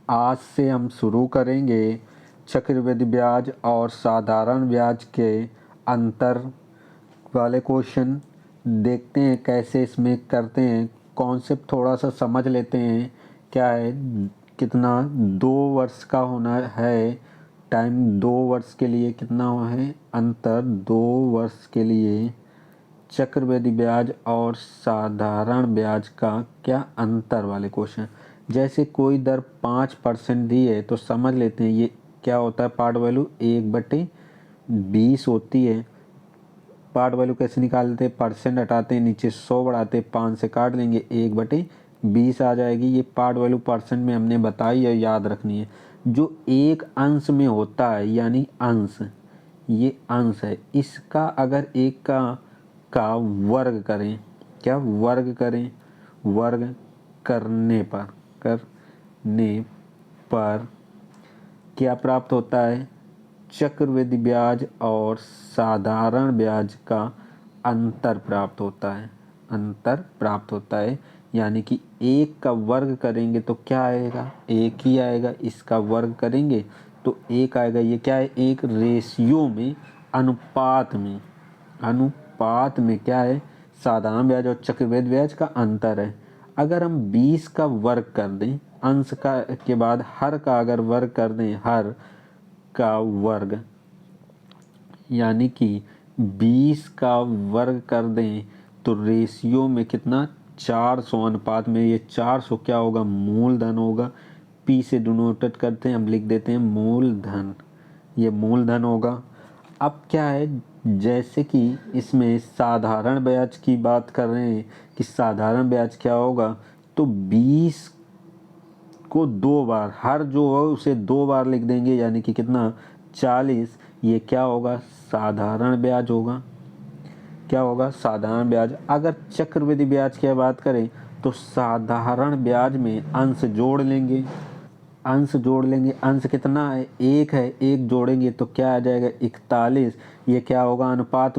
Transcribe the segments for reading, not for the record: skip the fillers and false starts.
आज से हम शुरू करेंगे चक्रवृद्धि ब्याज और साधारण ब्याज के अंतर वाले क्वेश्चन। देखते हैं कैसे इसमें करते हैं। कॉन्सेप्ट थोड़ा सा समझ लेते हैं। क्या है, कितना 2 वर्ष का होना है टाइम, 2 वर्ष के लिए कितना है अंतर, 2 वर्ष के लिए चक्रवृद्धि ब्याज और साधारण ब्याज का क्या अंतर वाले क्वेश्चन। जैसे कोई दर 5% दी है तो समझ लेते हैं ये क्या होता है। पार्ट वैल्यू 1/20 होती है। पार्ट वैल्यू कैसे निकालते हैं, परसेंट हटाते हैं, नीचे 100 बढ़ाते हैं, 5 से काट देंगे, 1/20 आ जाएगी। ये पार्ट वैल्यू परसेंट में हमने बताई है, याद रखनी है। जो एक अंश में होता है यानी अंश, ये अंश है, इसका अगर एक का वर्ग करें, क्या वर्ग करें, वर्ग करने पर क्या प्राप्त होता है, चक्रवृद्धि ब्याज और साधारण ब्याज का अंतर प्राप्त होता है। अंतर प्राप्त होता है यानी कि एक का वर्ग करेंगे तो क्या आएगा, एक ही आएगा। इसका वर्ग करेंगे तो एक आएगा। ये क्या है, एक रेशियो में, अनुपात में क्या है, साधारण ब्याज और चक्रवृद्धि ब्याज का अंतर है। अगर हम 20 का वर्ग कर दें, अंश का के बाद हर का अगर वर्ग कर दें, हर का वर्ग यानी कि 20 का वर्ग कर दें तो रेशियो में कितना, 400 अनुपात में। ये 400 क्या होगा, मूलधन होगा। पी से डिनोटेड करते हैं, हम लिख देते हैं मूलधन, ये मूलधन होगा। अब क्या है, जैसे कि इसमें साधारण ब्याज की बात कर रहे हैं कि साधारण ब्याज क्या होगा, तो 20 को 2 बार, हर जो हो उसे 2 बार लिख देंगे यानी कि कितना, 40। ये क्या होगा, साधारण ब्याज होगा। क्या होगा, साधारण ब्याज। अगर चक्रवृद्धि ब्याज की बात करें तो साधारण ब्याज में अंश जोड़ लेंगे, अंश कितना है, एक है, एक जोड़ेंगे तो क्या आ जाएगा, 41। ये क्या होगा, अनुपात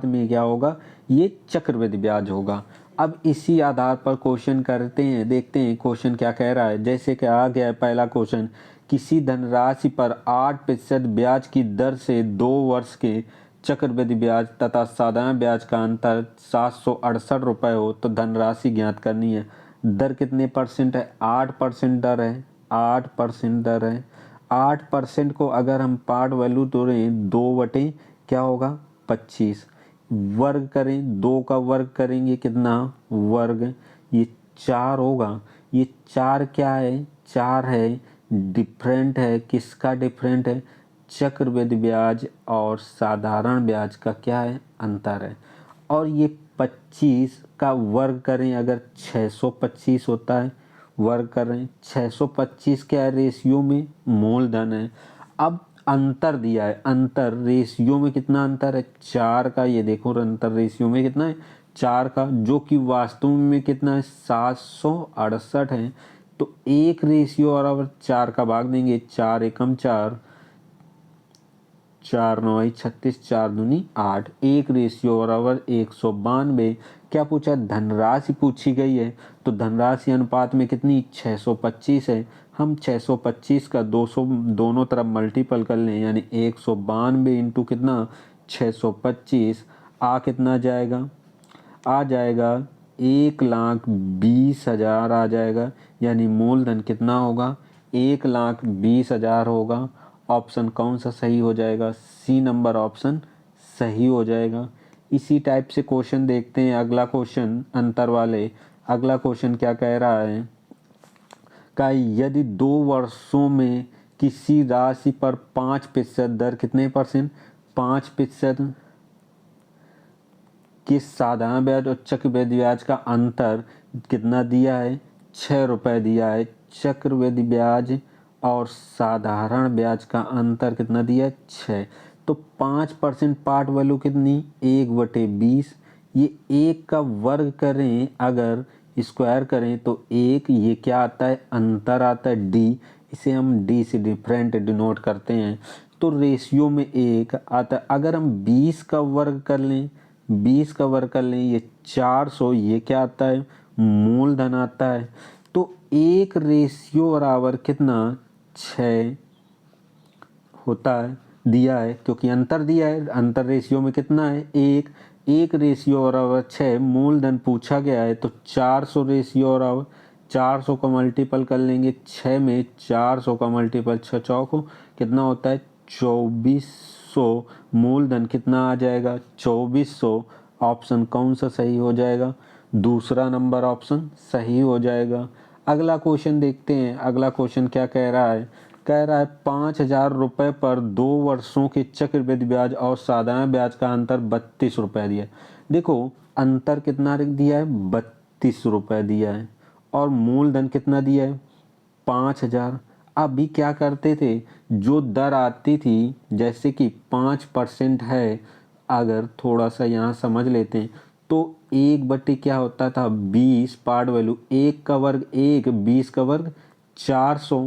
में क्या होगा, ये चक्रवृद्धि ब्याज होगा। अब इसी आधार पर क्वेश्चन करते हैं, देखते हैं क्वेश्चन क्या कह रहा है। जैसे कि आ गया है पहला क्वेश्चन, किसी धनराशि पर 8% ब्याज की दर से 2 वर्ष के चक्रवृद्धि ब्याज तथा साधारण ब्याज का अंतर 768 रुपये हो तो धनराशि ज्ञात करनी है। दर कितने परसेंट है, 8% दर है, 8% दर है। 8% को अगर हम पार्ट वैल्यू तोड़ें, 2 क्या होगा, 25। वर्ग करें, 2 का वर्ग करेंगे कितना, वर्ग, ये 4 होगा। ये 4 क्या है, 4 है, डिफरेंट है, किसका डिफरेंट है, चक्रवृद्धि ब्याज और साधारण ब्याज का क्या है, अंतर है। और ये 25 का वर्ग करें अगर 625 होता है, वर्ग कर रहे हैं 625 क्या है, रेशियो में मूलधन है। अब अंतर दिया है, अंतर रेशियो में कितना अंतर है, 4 का। ये देखो अंतर रेशियो में कितना है, 4 का, जो कि वास्तव में कितना है, 768 है। तो एक रेशियो और अगर 4 का भाग देंगे, 4 एकम 4, 4 9 36, 4 दूनी 8, एक रेशियो बराबर 192। क्या पूछा, धनराशि पूछी गई है तो धनराशि अनुपात में कितनी, 625 है। हम 625 का 200 दोनों तरफ मल्टीपल कर लें यानी 192 इंटू कितना, 625, आ कितना जाएगा, आ जाएगा 1,20,000 आ जाएगा। यानी मूलधन कितना होगा, 1,20,000 होगा। ऑप्शन कौन सा सही हो जाएगा, सी नंबर ऑप्शन सही हो जाएगा। इसी टाइप से क्वेश्चन देखते हैं अगला क्वेश्चन अंतर वाले। अगला क्वेश्चन क्या कह रहा है, का यदि 2 वर्षों में किसी राशि पर 5% दर, कितने परसेंट, 5% कि साधारण ब्याज और चक्रवृद्धि ब्याज का अंतर कितना दिया है, 6 रुपये दिया है। चक्रवृद्धि ब्याज और साधारण ब्याज का अंतर कितना दिया है, 6। तो 5% पार्ट वैल्यू कितनी, 1/20। ये 1 का वर्ग करें अगर, स्क्वायर करें तो 1, ये क्या आता है, अंतर आता है, डी। इसे हम डी से डिफरेंट डिनोट करते हैं। तो रेशियो में 1 आता है। अगर हम 20 का वर्ग कर लें, 20 का वर्ग कर लें, ये 400, ये क्या आता है, मूलधन आता है। तो एक रेशियो बराबर कितना 6 होता है, दिया है क्योंकि अंतर दिया है, अंतर रेशियो में कितना है 1, एक रेशियो बराबर 6, मूलधन पूछा गया है तो 400 रेशियो बराबर 400 का मल्टीपल कर लेंगे 6 में, 400 का मल्टीपल 6 चौको कितना होता है 2400, मूलधन कितना आ जाएगा 2400। ऑप्शन कौन सा सही हो जाएगा, दूसरा नंबर ऑप्शन सही हो जाएगा। अगला क्वेश्चन देखते हैं, अगला क्वेश्चन क्या कह रहा है, कह रहा है 5,000 रुपये पर 2 वर्षों के चक्रवृद्धि ब्याज और साधारण ब्याज का अंतर 32 रुपये दिया है। देखो अंतर कितना दिया है 32 रुपये दिया है और मूलधन कितना दिया है 5,000। अभी क्या करते थे, जो दर आती थी जैसे कि 5% है, अगर थोड़ा सा यहाँ समझ लेते हैं तो 1/, क्या होता था 20, पार्ट वैल्यू 1 का वर्ग 1, 20 का वर्ग 400।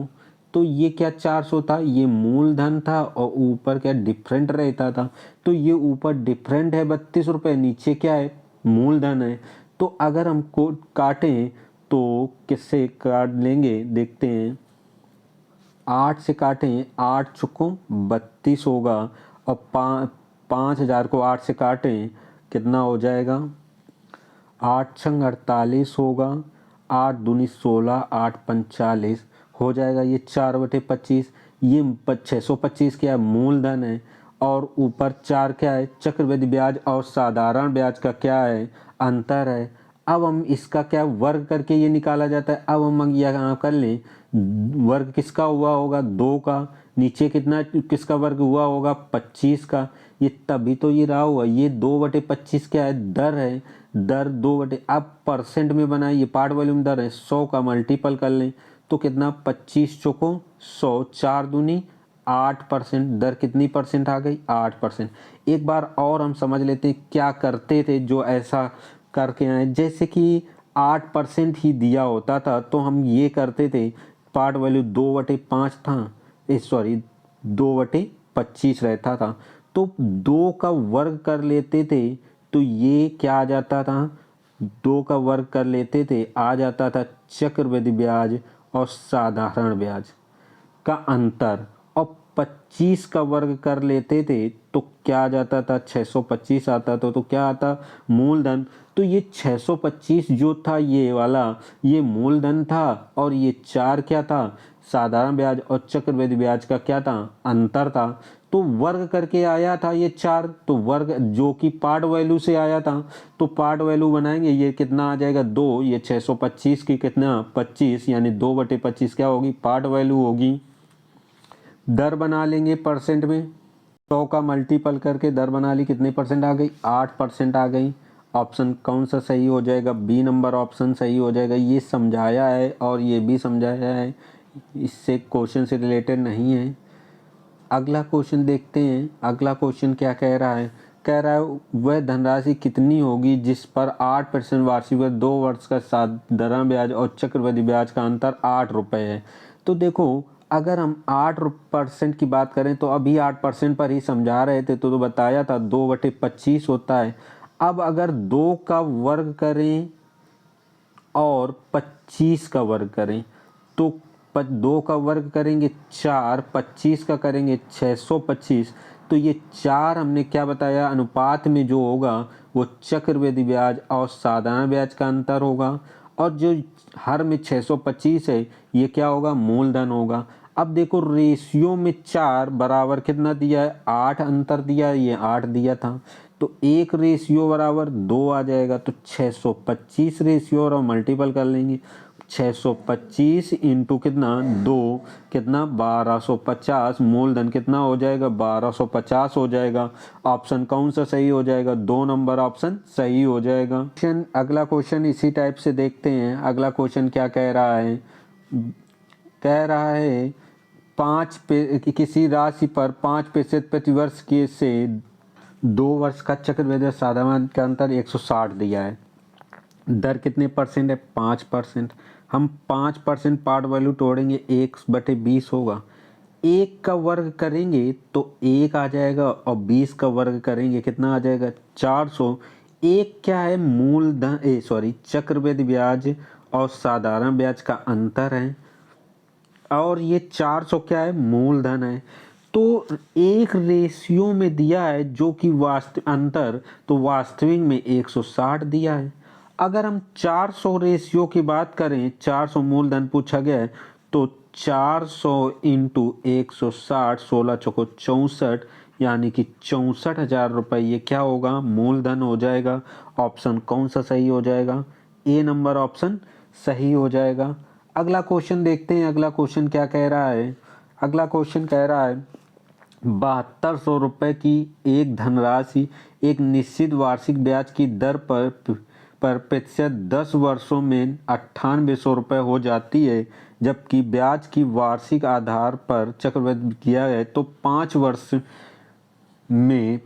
तो ये क्या 400 था, ये मूलधन था और ऊपर क्या डिफरेंट रहता था, तो ये ऊपर डिफरेंट है 32 रुपये, नीचे क्या है मूलधन है। तो अगर हम को काटें तो किससे काट लेंगे, देखते हैं 8 से काटें, 8 चुको 32 होगा और 5,000 को 8 से काटें कितना हो जाएगा 8 छंग 48 होगा, 8 दूनी 16, 8 45 हो जाएगा, ये 4/25, ये 625 क्या है मूलधन है और ऊपर 4 क्या है चक्रवृद्धि ब्याज और साधारण ब्याज का क्या है अंतर है। अब हम इसका क्या वर्ग करके ये निकाला जाता है, अब हम यहाँ कर लें, वर्ग किसका हुआ होगा 2 का, नीचे कितना किसका वर्ग हुआ होगा 25 का, ये तभी तो ये रहा हुआ, ये 2/25 क्या है दर है, दर 2 अब परसेंट में बनाए, ये पार्ट वॉल्यूम दर है, 100 का मल्टीपल कर लें तो कितना 25 चौको 100, 4 दूनी 8%, दर कितनी परसेंट आ गई 8%। एक बार और हम समझ लेते हैं क्या करते थे जो ऐसा करके आए, जैसे कि 8% ही दिया होता था तो हम ये करते थे, पार्ट वैल्यू 2/5 था, सॉरी 2/25 रहता था, तो 2 का वर्ग कर लेते थे तो ये क्या आ जाता था, 2 का वर्ग कर लेते थे आ जाता था चक्रवृद्धि ब्याज और साधारण ब्याज का अंतर, और 25 का वर्ग कर लेते थे तो क्या आ जाता था 625 आता था, तो क्या आता मूलधन। तो ये 625 जो था ये वाला ये मूलधन था और ये 4 क्या था साधारण ब्याज और चक्रवृद्धि ब्याज का क्या था अंतर था। तो वर्ग करके आया था ये 4, तो वर्ग जो कि पार्ट वैल्यू से आया था तो पार्ट वैल्यू बनाएंगे, ये कितना आ जाएगा 2, ये 625 की कितना 25 यानी 2/25 क्या होगी पार्ट वैल्यू होगी। दर बना लेंगे परसेंट में, 100 का मल्टीपल करके दर बना ली, कितने परसेंट आ गई 8% आ गई। ऑप्शन कौन सा सही हो जाएगा, बी नंबर ऑप्शन सही हो जाएगा। ये समझाया है और ये भी समझाया है, इससे क्वेश्चन से रिलेटेड नहीं है। अगला क्वेश्चन देखते हैं, अगला क्वेश्चन क्या कह रहा है, कह रहा है वह धनराशि कितनी होगी जिस पर 8% वार्षिक 2 वर्ष का साधारण ब्याज और चक्रवृद्धि ब्याज का अंतर 8 रुपये है। तो देखो अगर हम 8% की बात करें तो अभी 8% पर ही समझा रहे थे, तो बताया था 2/25 होता है। अब अगर 2 का वर्ग करें और 25 का वर्ग करें तो 2 का वर्ग करेंगे 4, 25 का करेंगे 625, तो ये 4 हमने क्या बताया अनुपात में जो होगा वो चक्रवृद्धि ब्याज और साधारण ब्याज का अंतर होगा, और जो हर में 625 है ये क्या होगा मूलधन होगा। अब देखो रेशियो में 4 बराबर कितना दिया है 8 अंतर दिया है, ये 8 दिया था, तो 1 रेशियो बराबर 2 आ जाएगा, तो 625 रेशियो और मल्टीपल कर लेंगे, 625 इंटू कितना 2 कितना 1250, मूलधन कितना हो जाएगा 1250 हो जाएगा। ऑप्शन कौन सा सही हो जाएगा, 2 नंबर ऑप्शन सही हो जाएगा। अगला क्वेश्चन इसी टाइप से देखते हैं। अगला क्वेश्चन क्या कह रहा है, कह रहा है किसी राशि पर 5% प्रतिवर्ष के से 2 वर्ष का चक्रवृद्धि साधारण का अंतर 160 दिया है, दर कितने परसेंट है 5%। हम 5% पार्ट वैल्यू तोड़ेंगे 1/20 होगा, 1 का वर्ग करेंगे तो 1 आ जाएगा और 20 का वर्ग करेंगे कितना आ जाएगा 400। एक क्या है मूलधन चक्रवृद्धि ब्याज और साधारण ब्याज का अंतर है, और ये 400 क्या है, मूलधन है। तो एक रेशियो में दिया है जो कि अंतर, तो वास्तविक में 160 दिया है। अगर हम 400 रेशियो की बात करें, 400 मूलधन पूछा गया है, तो 400 इंटू 160, 16 चौको 64, यानी कि 64,000 रुपये ये क्या होगा, मूलधन हो जाएगा। ऑप्शन कौन सा सही हो जाएगा, ए नंबर ऑप्शन सही हो जाएगा। अगला क्वेश्चन देखते हैं, अगला क्वेश्चन क्या कह रहा है। अगला क्वेश्चन कह रहा है 7200 रुपये की एक धनराशि एक निश्चित वार्षिक ब्याज की दर पर प्रतिशत 10 वर्षों में 9800 रुपये हो जाती है, जबकि ब्याज की वार्षिक आधार पर चक्रवृद्धि किया है तो 5 वर्ष में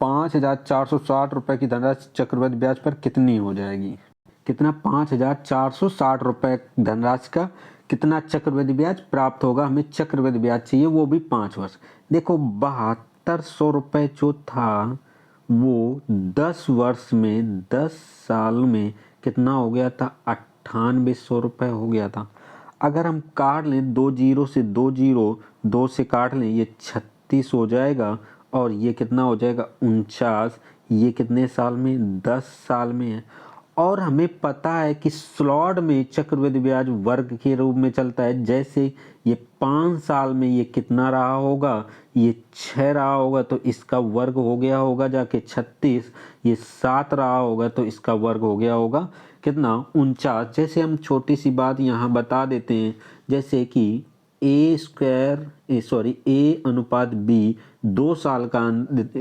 5460 रुपये की धनराशि चक्रवृद्धि ब्याज पर कितनी हो जाएगी। कितना, 5460 रुपये धनराशि का कितना चक्रवृद्धि ब्याज प्राप्त होगा। हमें चक्रवृद्धि ब्याज चाहिए, वो भी 5 वर्ष। देखो 7200 रुपये जो था वो 10 वर्ष में, 10 साल में कितना हो गया था, 9800 रुपये हो गया था। अगर हम काट लें 2 जीरो से 2 जीरो, 2 से काट लें, ये 36 हो जाएगा, और ये कितना हो जाएगा, 49। ये कितने साल में, 10 साल में है। और हमें पता है कि स्लॉट में चक्रवृद्धि ब्याज वर्ग के रूप में चलता है। जैसे ये 5 साल में ये कितना रहा होगा, ये 6 रहा होगा, तो इसका वर्ग हो गया होगा जाके 36। ये 7 रहा होगा तो इसका वर्ग हो गया होगा कितना, 49। जैसे हम छोटी सी बात यहाँ बता देते हैं, जैसे कि ए अनुपात बी 2 साल का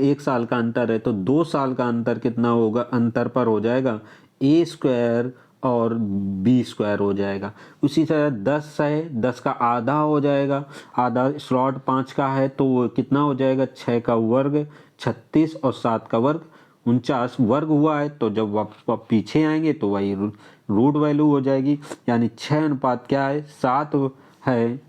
1 साल का अंतर है, तो 2 साल का अंतर कितना होगा, अंतर पर हो जाएगा ए स्क्वायर और बी स्क्वायर हो जाएगा। उसी तरह 10 है, 10 का आधा हो जाएगा, आधा स्लॉट 5 का है तो वो कितना हो जाएगा, 6 का वर्ग 36 और 7 का वर्ग 49 वर्ग हुआ है। तो जब पीछे आएंगे तो वही रूट वैल्यू हो जाएगी, यानी 6 अनुपात क्या है, 7 है।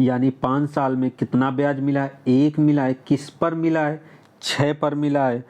यानी 5 साल में कितना ब्याज मिला है, 1 मिला है। किस पर मिला है, 6 पर मिला है,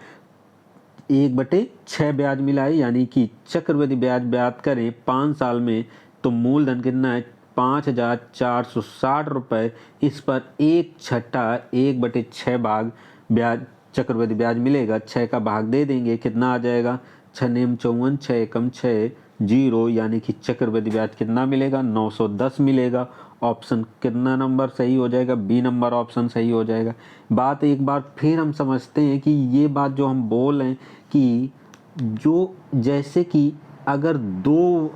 1/6 ब्याज मिला है। यानी कि चक्रवृद्धि ब्याज बात करें 5 साल में तो मूलधन कितना है, 5460 रुपये। इस पर 1/6 1/6 भाग ब्याज चक्रवृद्धि ब्याज मिलेगा। 6 का भाग दे देंगे, कितना आ जाएगा, 6 नेम 54, 6 एकम 6 जीरो, यानी कि चक्रवृद्धि ब्याज कितना मिलेगा, 910 मिलेगा। ऑप्शन कितना नंबर सही हो जाएगा, बी नंबर ऑप्शन सही हो जाएगा। बात एक बार फिर हम समझते हैं कि ये बात जो हम बोल रहे हैं कि जो जैसे कि अगर 2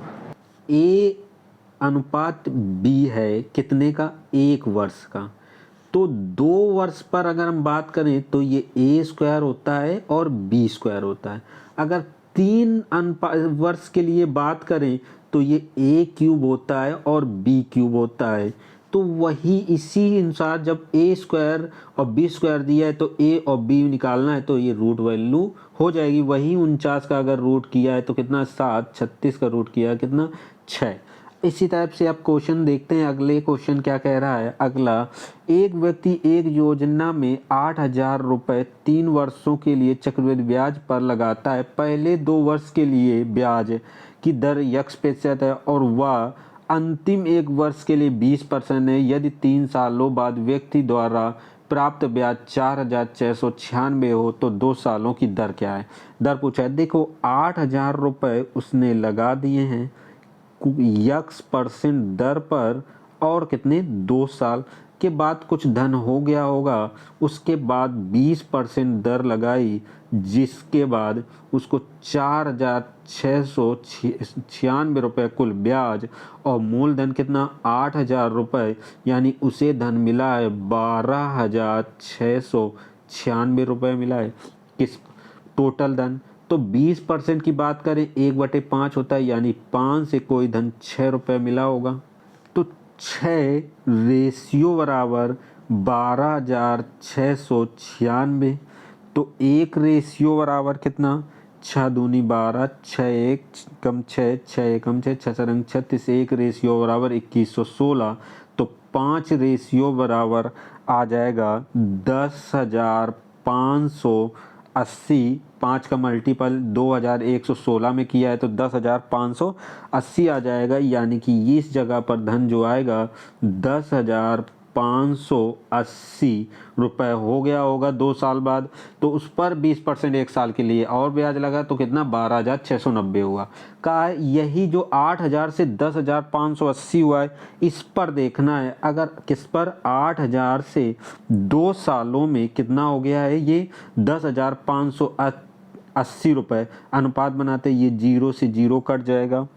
ए अनुपात बी है कितने का, 1 वर्ष का, तो 2 वर्ष पर अगर हम बात करें तो ये ए स्क्वायर होता है और बी स्क्वायर होता है। अगर 3 वर्ष के लिए बात करें तो ये ए क्यूब होता है और बी क्यूब होता है। तो वही इसी अनुसार जब ए स्क्वायर और बी स्क्वायर दिया है तो ए और बी निकालना है, तो ये रूट वैल्यू हो जाएगी। वही 49 का अगर रूट किया है तो कितना, 7, 36 का रूट किया है कितना, 6। इसी टाइप से आप क्वेश्चन देखते हैं। अगले क्वेश्चन क्या कह रहा है, अगला, एक व्यक्ति एक योजना में 8,000 रुपये 3 वर्षों के लिए चक्रवृद्धि ब्याज पर लगाता है। पहले 2 वर्ष के लिए ब्याज की दर x% है और वह अंतिम 1 वर्ष के लिए 20% है। यदि 3 सालों बाद व्यक्ति द्वारा प्राप्त ब्याज 4,696 हो तो 2 सालों की दर क्या है। दर पूछा है। देखो 8,000 रुपये उसने लगा दिए हैं x% दर पर, और कितने, 2 साल के बाद कुछ धन हो गया होगा, उसके बाद 20% दर लगाई, जिसके बाद उसको 4,696 रुपये कुल ब्याज और मूलधन कितना, 8,000 रुपये, यानी उसे धन मिला है 12,696 रुपये मिला है। किस टोटल धन, तो 20% की बात करें 1/5 होता है, यानी 5 से कोई धन 6 रुपये मिला होगा। तो 6 रेशियो बराबर 12,696। तो 1 रेशियो बराबर कितना, 6 दूनी 12, 6 1 कम 6, 6 एकम 6, 6 रंग 36, 1 रेशियो बराबर 2116। तो 5 रेशियो बराबर आ जाएगा 10,500 80, 5 का मल्टीपल 2116 में किया है तो 10,580 आ जाएगा, यानी कि इस जगह पर धन जो आएगा 10,580 रुपये हो गया होगा 2 साल बाद। तो उस पर 20% 1 साल के लिए और ब्याज लगा तो कितना 12,690 हुआ। कहा है यही जो 8,000 से 10,580 हुआ है इस पर देखना है। अगर किस पर 8,000 से 2 सालों में कितना हो गया है ये 10,580 रुपये। अनुपात बनाते ये 0 से 0 कट जाएगा,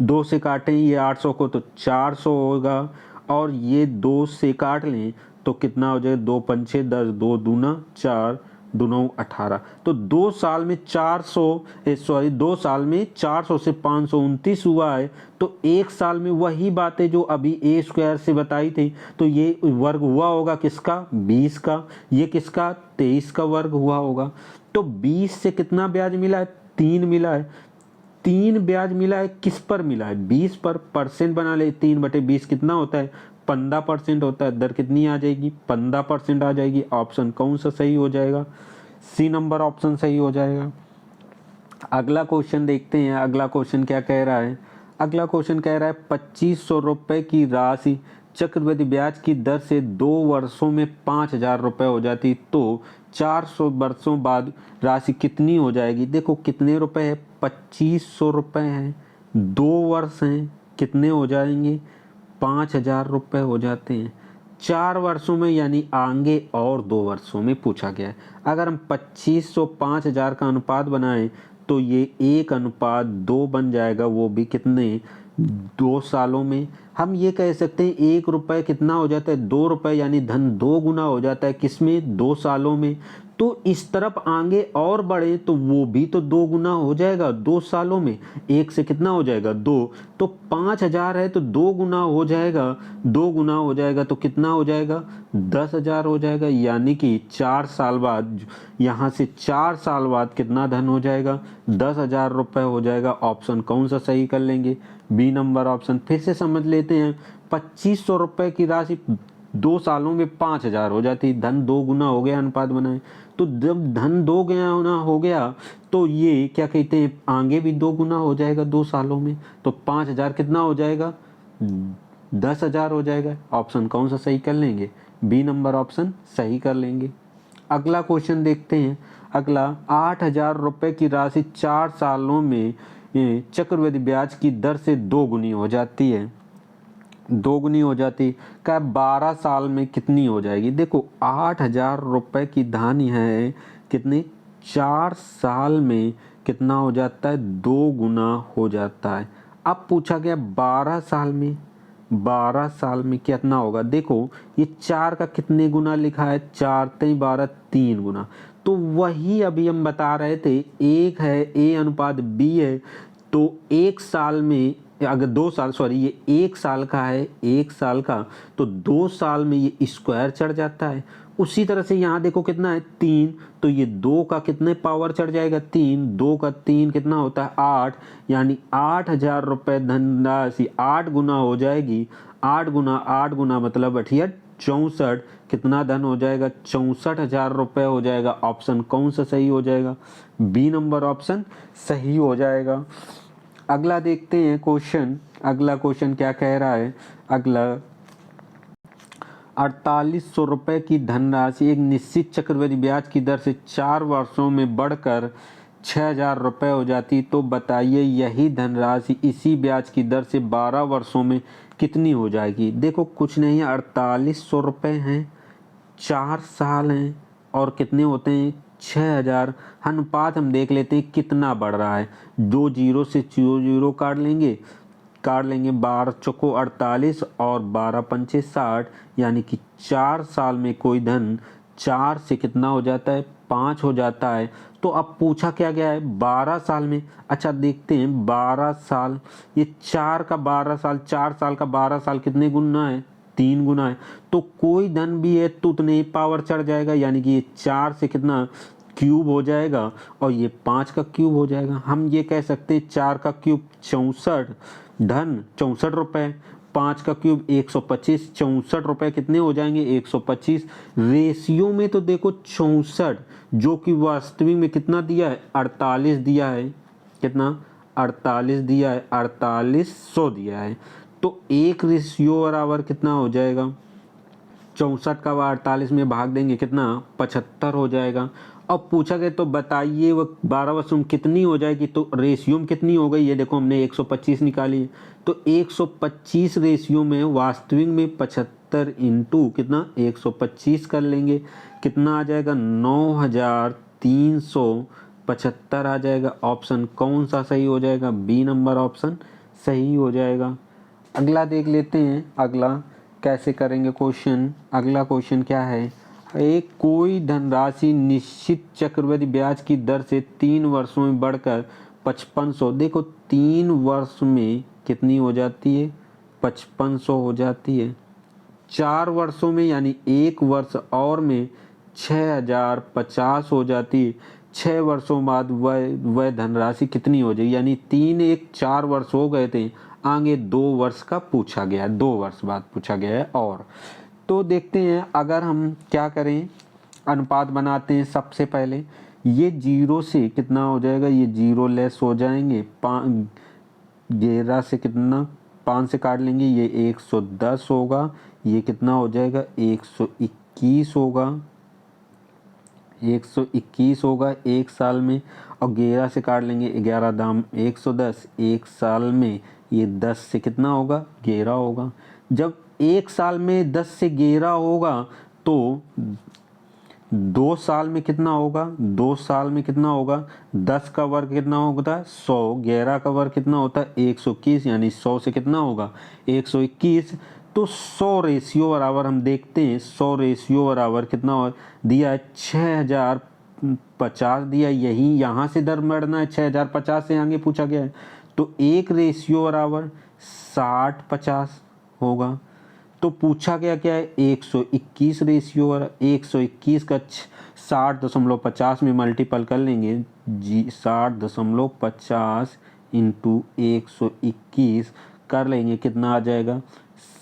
2 से काटें ये 800 को तो 400 होगा, और ये 2 से काट लें तो कितना हो जाएगा 2 पंचे 10, 2 दूना 4, 2 9 18। तो 2 साल में 2 साल में 400 से 529 हुआ है। तो 1 साल में वही बातें जो अभी ए स्क्वायर से बताई थी, तो ये वर्ग हुआ होगा किसका 20 का, ये किसका 23 का वर्ग हुआ होगा। तो 20 से कितना ब्याज मिला है 3 मिला है, 3 ब्याज मिला है किस पर मिला है 20 पर। परसेंट बना ले 3/20 कितना होता है 15% होता है। दर कितनी आ जाएगी 15% आ जाएगी। ऑप्शन कौन सा सही हो जाएगा, सी नंबर ऑप्शन सही हो जाएगा। अगला क्वेश्चन देखते हैं। अगला क्वेश्चन क्या कह रहा है, अगला क्वेश्चन कह रहा है 2500 रुपये की राशि चक्रवृद्धि ब्याज की दर से 2 वर्षों में 5,000 रुपये हो जाती तो 400 वर्षों बाद राशि कितनी हो जाएगी। देखो कितने रुपए है 2500 रुपये हैं, 2 वर्ष हैं, कितने हो जाएंगे 5,000 रुपये हो जाते हैं 4 वर्षों में, यानी आगे और 2 वर्षों में पूछा गया है। अगर हम 2500 5,000 का अनुपात बनाएं तो ये 1:2 बन जाएगा, वो भी कितने 2 सालों में। हम ये कह सकते हैं 1 रुपये कितना हो जाता है 2 रुपये, यानी धन 2 गुना हो जाता है किसमें 2 सालों में। तो इस तरफ आगे और बढ़े तो वो भी तो 2 गुना हो जाएगा 2 सालों में। 1 से कितना हो जाएगा 2, तो 5,000 है तो 2 गुना हो जाएगा, 2 गुना हो जाएगा तो कितना हो जाएगा 10,000 हो जाएगा। यानी कि 4 साल बाद, यहाँ से 4 साल बाद कितना धन हो जाएगा 10,000 रुपये हो जाएगा। ऑप्शन कौन सा सही कर लेंगे, बी नंबर ऑप्शन। फिर से समझ लेते हैं 2500 रुपये की राशि 2 सालों में 5,000 हो जाती, धन 2 गुना हो गया। अनुपात बनाए तो जब धन 2 गुना हो गया तो ये क्या कहते हैं आगे भी 2 गुना हो जाएगा 2 सालों में। तो 5,000 कितना हो जाएगा 10,000 हो जाएगा। ऑप्शन कौन सा सही कर लेंगे, बी नंबर ऑप्शन सही कर लेंगे। अगला क्वेश्चन देखते हैं। अगला 8,000 रुपये की राशि 4 सालों में चक्रवृद्धि ब्याज की दर से 2 गुनी हो जाती है, 2 गुनी हो जाती। क्या 12 साल में कितनी हो जाएगी। देखो 8,000 रुपये की धानी है, कितने 4 साल में कितना हो जाता है 2 गुना हो जाता है। अब पूछा गया 12 साल में, 12 साल में कितना होगा। देखो ये 4 का कितने गुना लिखा है 4 3 12 3 गुना। तो वही अभी हम बता रहे थे, एक है A/B है, तो 1 साल में अगर 2 साल ये 1 साल का है, 1 साल का तो 2 साल में ये स्क्वायर चढ़ जाता है। उसी तरह से यहाँ देखो कितना है 3, तो ये 2 का कितने पावर चढ़ जाएगा 3, 2 का 3 कितना होता है 8, यानी 8,000 रुपये धनराशि 8 गुना हो जाएगी। 8 गुना मतलब 64, कितना धन हो जाएगा 64,000 रुपये हो जाएगा। ऑप्शन कौन सा सही हो जाएगा, बी नंबर ऑप्शन सही हो जाएगा। अगला देखते हैं क्वेश्चन। अगला क्वेश्चन क्या कह रहा है, अगला 4,800 रुपये की धनराशि एक निश्चित चक्रवृद्धि ब्याज की दर से 4 वर्षों में बढ़कर 6,000 रुपये हो जाती तो बताइए यही धनराशि इसी ब्याज की दर से 12 वर्षों में कितनी हो जाएगी। देखो कुछ नहीं है 4,800 रुपये हैं, 4 साल हैं और कितने होते हैं 6,000। अनुपात हम देख लेते हैं कितना बढ़ रहा है, 2 जीरो से 0 काट लेंगे 12 चौको 48 और 12 पंचे 60, यानी कि 4 साल में कोई धन 4 से कितना हो जाता है 5 हो जाता है। तो अब पूछा क्या गया है 12 साल में। अच्छा देखते हैं 12 साल, ये 4 का 12 साल, 4 साल का 12 साल कितने गुना है 3 गुना है। तो कोई धन भी है तो उतने पावर चढ़ जाएगा, यानी कि ये 4 से कितना क्यूब हो जाएगा और ये 5 का क्यूब हो जाएगा। हम ये कह सकते हैं 4 का क्यूब 64, धन 64 रुपये, 5 का क्यूब 125, 64 रुपये कितने हो जाएंगे 125। रेशियो में तो देखो 64, जो कि वास्तविक में कितना दिया है 48 दिया है, कितना 48 दिया है, 4800 दिया है। तो एक रेशियो बराबर कितना हो जाएगा 64 का 48 में भाग देंगे कितना 75 हो जाएगा। अब पूछा गया तो बताइए वो 12 वस्तु कितनी हो जाएगी, तो रेशियो में कितनी हो गई, ये देखो हमने 125 निकाली है, तो 125 रेशियो में वास्तविक में 75 इंटू कितना 125 कर लेंगे, कितना आ जाएगा 9375 आ जाएगा। ऑप्शन कौन सा सही हो जाएगा, बी नंबर ऑप्शन सही हो जाएगा। अगला देख लेते हैं, अगला कैसे करेंगे क्वेश्चन। अगला क्वेश्चन क्या है, एक कोई धनराशि निश्चित चक्रवृद्धि ब्याज की दर से 3 वर्षों में बढ़कर 5500, देखो 3 वर्ष में कितनी हो जाती है 5500 हो जाती है, 4 वर्षों में यानी 1 वर्ष और में 6050 हो जाती है, 6 वर्षों बाद वह धनराशि कितनी हो जाएगी, यानी 3 1 4 वर्ष हो गए थे, आगे 2 वर्ष का पूछा गया है, 2 वर्ष बाद पूछा गया है। और तो देखते हैं अगर हम क्या करें, अनुपात बनाते हैं। सबसे पहले ये 0 से कितना हो जाएगा, ये 0 लेस हो जाएंगे, 11 से कितना 5 से काट लेंगे, ये 110 होगा, ये कितना हो जाएगा 121 होगा, 121 होगा एक साल में, और 11 से काट लेंगे 11 दाम 110, एक साल में ये 10 से कितना होगा 11 होगा। जब एक साल में 10 से 11 होगा तो 2 साल में कितना होगा, 2 साल में कितना होगा, 10 का वर्ग कितना होता है 100, 11 का वर्ग कितना होता है 121, यानी 100 से कितना होगा 121। तो 100 रेशियो बराबर हम देखते हैं, 100 रेशियो बराबर कितना दिया है 6050 दिया, यही यहाँ से दर बढ़ना है, 6050 से आगे पूछा गया है, तो एक रेशियो बराबर 6050 होगा। तो पूछा गया क्या है 121 रेशियो, 121 का 60.50 में मल्टीपल कर लेंगे, 60.50 इंटू 121 कर लेंगे, कितना आ जाएगा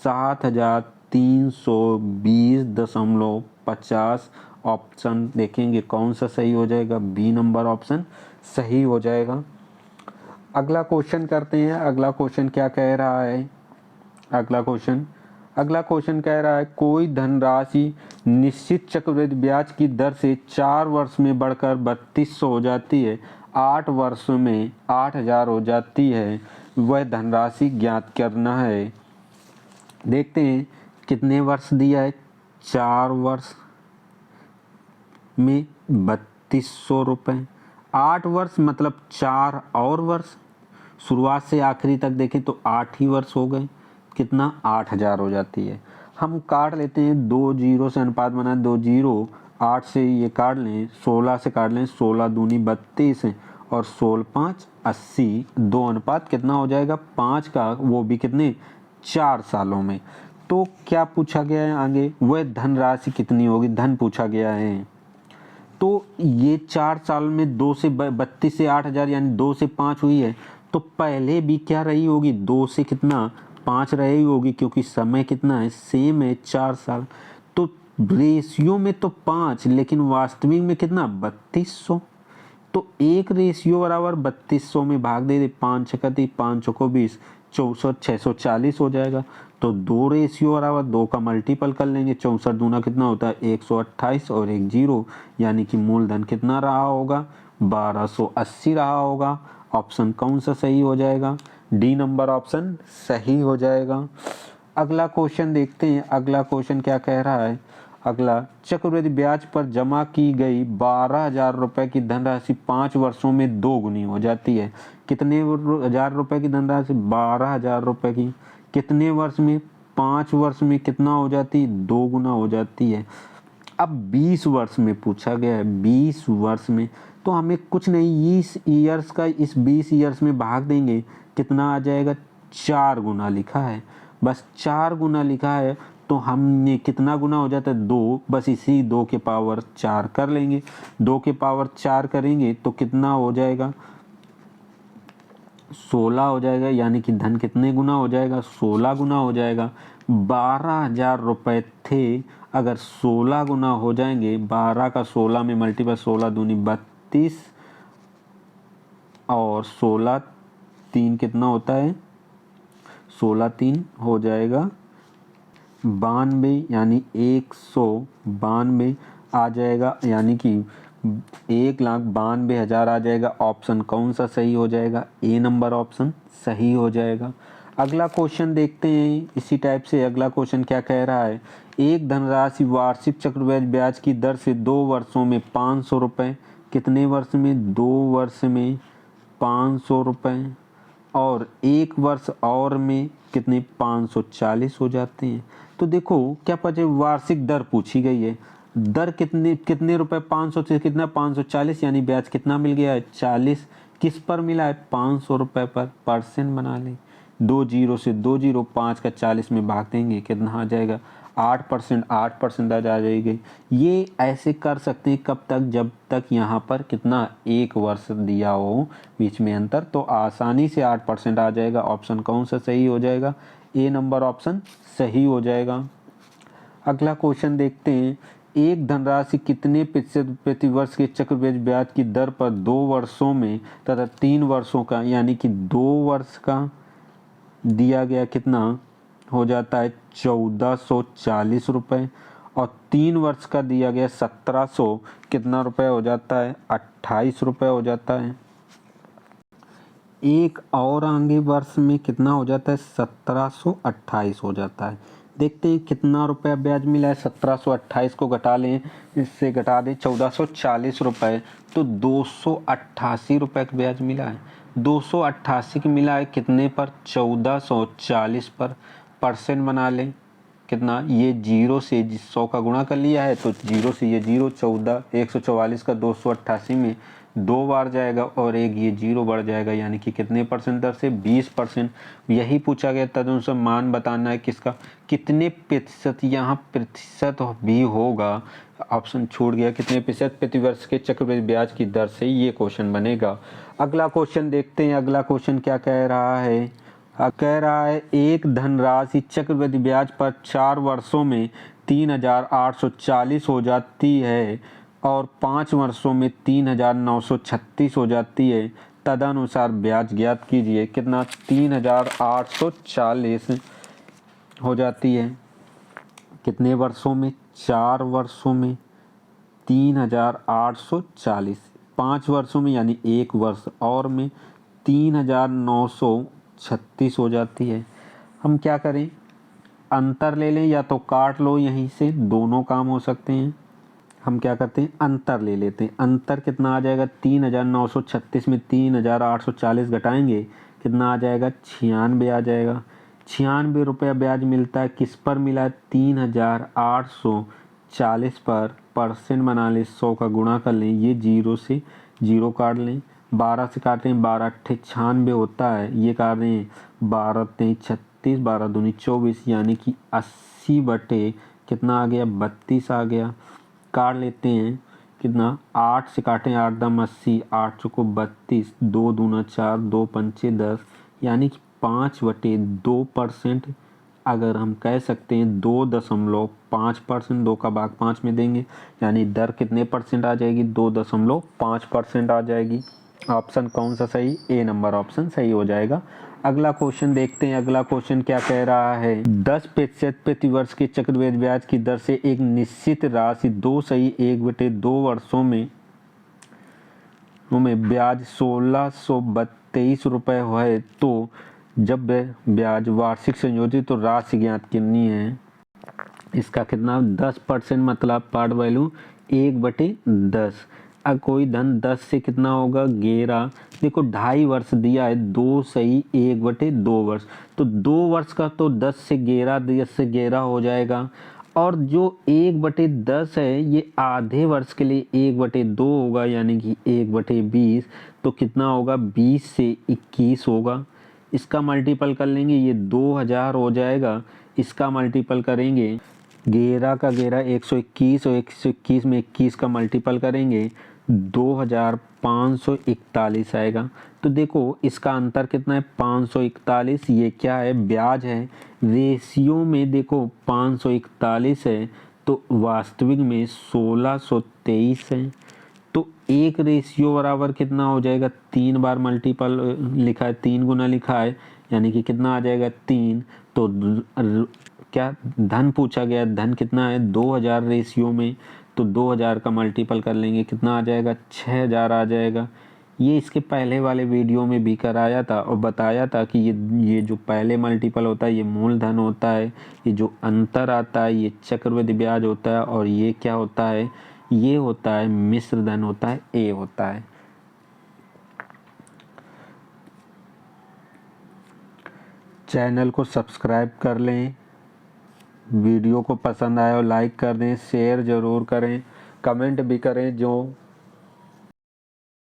7320.50। ऑप्शन देखेंगे कौन सा सही हो जाएगा, बी नंबर ऑप्शन सही हो जाएगा। अगला क्वेश्चन करते हैं। अगला क्वेश्चन क्या कह रहा है, अगला क्वेश्चन कह रहा है कोई धनराशि निश्चित चक्रवृद्धि ब्याज की दर से 4 वर्ष में बढ़कर 3200 हो जाती है, 8 वर्ष में 8000 हो जाती है, वह धनराशि ज्ञात करना है। देखते हैं कितने वर्ष दिया है, 4 वर्ष में 3200 रुपये, 8 वर्ष मतलब 4 और वर्ष, शुरुआत से आखिरी तक देखें तो 8 ही वर्ष हो गए, कितना 8000 हो जाती है। हम काट लेते हैं, 2 जीरो से अनुपात बना, 2 जीरो 8 से ये काट लें, 16 से काट लें, 16 दूनी 32 और 16 5 80, 2 अनुपात कितना हो जाएगा 5 का, वो भी कितने 4 सालों में। तो क्या पूछा गया है आगे, वह धनराशि कितनी होगी, धन पूछा गया है। तो ये 4 साल में 2 से 32 से 8000 यानी 2 से 5 हुई है, तो पहले भी क्या रही होगी 2 से कितना 5 रही होगी, क्योंकि समय कितना है सेम है 4 साल। तो रेशियो में तो 5, लेकिन वास्तविक में कितना 3200, तो एक रेशियो बराबर 3200 में भाग दे दे, 5 छक्का 5 चौको 20, 64 640 हो जाएगा। तो 2 रेशियो बराबर 2 का मल्टीपल कर लेंगे, 64 दूना कितना होता है 128 और 1 जीरो, यानी कि मूलधन कितना रहा होगा 1280 रहा होगा। ऑप्शन कौन सा सही हो जाएगा, डी नंबर ऑप्शन सही हो जाएगा। अगला क्वेश्चन देखते हैं। अगला क्वेश्चन क्या कह रहा है, अगला चक्रवृद्धि ब्याज पर जमा की गई 12,000 रुपए की धनराशि 5 वर्षों में 2 गुनी हो जाती है। कितने हजार रुपए की धनराशि 12,000 रुपए की, कितने वर्ष में 5 वर्ष में कितना हो जाती है 2 गुना हो जाती है। अब 20 वर्ष में पूछा गया है, 20 वर्ष में, तो हमें कुछ नहीं 20 ईयर्स का इस 20 ईयर्स में भाग देंगे, कितना आ जाएगा 4 गुना लिखा है, बस 4 गुना लिखा है, तो हमने कितना गुना हो जाता है 2, बस इसी 2 के पावर 4 कर लेंगे। 2 के पावर 4 करेंगे तो कितना हो जाएगा 16 हो जाएगा, यानी कि धन कितने गुना हो जाएगा, 16 गुना हो जाएगा। 12,000 रुपये थे, अगर 16 गुना हो जाएंगे, 12 का 16 में मल्टीपल, 16 दूनी 32 और 16 3 कितना होता है, 16 3 हो जाएगा 92, यानी 192 आ जाएगा, यानी कि 1,92,000 आ जाएगा। ऑप्शन कौन सा सही हो जाएगा, ए नंबर ऑप्शन सही हो जाएगा। अगला क्वेश्चन देखते हैं इसी टाइप से। अगला क्वेश्चन क्या कह रहा है, एक धनराशि वार्षिक चक्रवृद्धि ब्याज की दर से 2 वर्षों में 500 रुपये, कितने वर्ष में, 2 वर्ष में 500 रुपये, और 1 वर्ष और में कितने, 540 हो जाते हैं। तो देखो क्या पता वार्षिक दर पूछी गई है, दर कितने कितने रुपए, 500 से कितना, 540, यानी ब्याज कितना मिल गया है, 40। किस पर मिला है, 500 रुपये पर। परसेंट बना लें, 2 जीरो से 2 जीरो, 5 का 40 में भाग देंगे, कितना आ जाएगा, 8%, 8% आ जाएगी। ये ऐसे कर सकते हैं कब तक, जब तक यहाँ पर कितना, 1 वर्ष दिया हो बीच में अंतर, तो आसानी से 8% आ जाएगा। ऑप्शन कौन सा सही हो जाएगा, ए नंबर ऑप्शन सही हो जाएगा। अगला क्वेश्चन देखते हैं, एक धनराशि कितने प्रतिशत प्रति वर्ष के चक्रवृद्धि ब्याज की दर पर 2 वर्षों में तथा 3 वर्षों का, यानी कि 2 वर्ष का दिया गया कितना हो जाता है, 1440 रुपये, और 3 वर्ष का दिया गया 1700 कितना रुपये हो जाता है, 28 रुपये हो जाता है। एक और आगे वर्ष में कितना हो जाता है, 1728 हो जाता है। देखते हैं कितना रुपया ब्याज मिला है, 1728 को घटा लें, इससे घटा दें 1440 रुपये, तो 288 रुपये का ब्याज मिला है। 288 की मिला है कितने पर, 1440 पर। परसेंट बना लें, कितना, ये 0 से 100 का गुणा कर लिया है, तो 0 से ये 0, 14 144 का 288 में 2 बार जाएगा, और एक ये 0 बढ़ जाएगा, यानी कि कितने परसेंट दर से, 20%। यही पूछा गया, तदनुसार मान बताना है किसका, कितने प्रतिशत, यहाँ प्रतिशत भी होगा, ऑप्शन छूट गया, कितने प्रतिशत प्रतिवर्ष के चक्रवृद्धि ब्याज की दर से ये क्वेश्चन बनेगा। अगला क्वेश्चन देखते हैं। अगला क्वेश्चन क्या कह रहा है, कह रहा है एक धनराशि चक्रवृद्धि ब्याज पर 4 वर्षों में 3,840 हो जाती है और 5 वर्षों में 3,936 हो जाती है, तदनुसार ब्याज ज्ञात कीजिए। कितना, 3,840 हो जाती है, कितने वर्षों में, 4 वर्षों में 3,840, 5 वर्षों में यानी 1 वर्ष और में 3,936 हो जाती है। हम क्या करें, अंतर ले लें या तो काट लो, यहीं से दोनों काम हो सकते हैं। हम क्या करते हैं, अंतर ले लेते हैं। अंतर कितना आ जाएगा, 3,936 में 3,840 घटाएंगे, कितना आ जाएगा, 96 आ जाएगा। 96 रुपया ब्याज मिलता है, किस पर मिला है, 3,840 पर। परसेंट बना लें, 100 का गुणा कर लें, ये 0 से 0 काट लें, 12 से काटें, 12 अट्ठे 96 होता है, ये काट रहे हैं 12 तेईस 36, 12 दूनी 24, यानी कि 80 बटे कितना आ गया, 32 आ गया। काट लेते हैं, कितना, 8 से काटें, 8 दम 80, 8 चौको 32, 2 दूना 4, 2 पंचे 10, यानी कि 5/2%। अगर हम कह सकते हैं 2.5%, 2 का भाग 5 में देंगे, यानी दर कितने परसेंट आ जाएगी, 2.5% आ जाएगी। ऑप्शन कौन सा सही, ए नंबर ऑप्शन सही हो जाएगा। अगला क्वेश्चन देखते हैं। अगला क्वेश्चन क्या कह रहा है, 10% प्रतिवर्ष के चक्रवृद्धि ब्याज की दर से एक निश्चित राशि 2/1/2 वर्षों में ब्याज 1632 रुपये है, तो जब ब्याज वार्षिक संयोजित तो राशि ज्ञात करनी है। इसका कितना, 10% मतलब पार्ट वैल्यू 1/10। अब कोई धन 10 से कितना होगा, 11। देखो 2.5 वर्ष दिया है, 2 सही 1/2 वर्ष, तो 2 वर्ष का तो 10 से 11 हो जाएगा। और जो 1/10 है ये आधे वर्ष के लिए 1/2 होगा, यानी कि 1/20, तो कितना होगा, 20 से 21 होगा। इसका मल्टीपल कर लेंगे, ये 2000 हो जाएगा। इसका मल्टीपल करेंगे, 11 का 11 121, और 121 में 21 का मल्टीपल करेंगे 2541 आएगा। तो देखो इसका अंतर कितना है 541, ये क्या है ब्याज है, रेशियो में देखो 541 है तो वास्तविक में 1623 है। तो एक रेशियो बराबर कितना हो जाएगा, 3 बार मल्टीपल लिखा है, 3 गुना लिखा है, यानी कि कितना आ जाएगा 3। तो क्या धन पूछा गया, धन कितना है 2000 रेशियो में, तो 2000 का मल्टीपल कर लेंगे कितना आ जाएगा 6000 आ जाएगा। ये इसके पहले वाले वीडियो में भी कराया था और बताया था कि ये जो पहले मल्टीपल होता है ये मूलधन होता है, ये जो अंतर आता है ये चक्रवृद्धि ब्याज होता है, और ये क्या होता है, ये होता है मिश्र धन होता है, ए होता है। चैनल को सब्सक्राइब कर लें, वीडियो को पसंद आया और लाइक कर दें, शेयर ज़रूर करें, कमेंट भी करें जो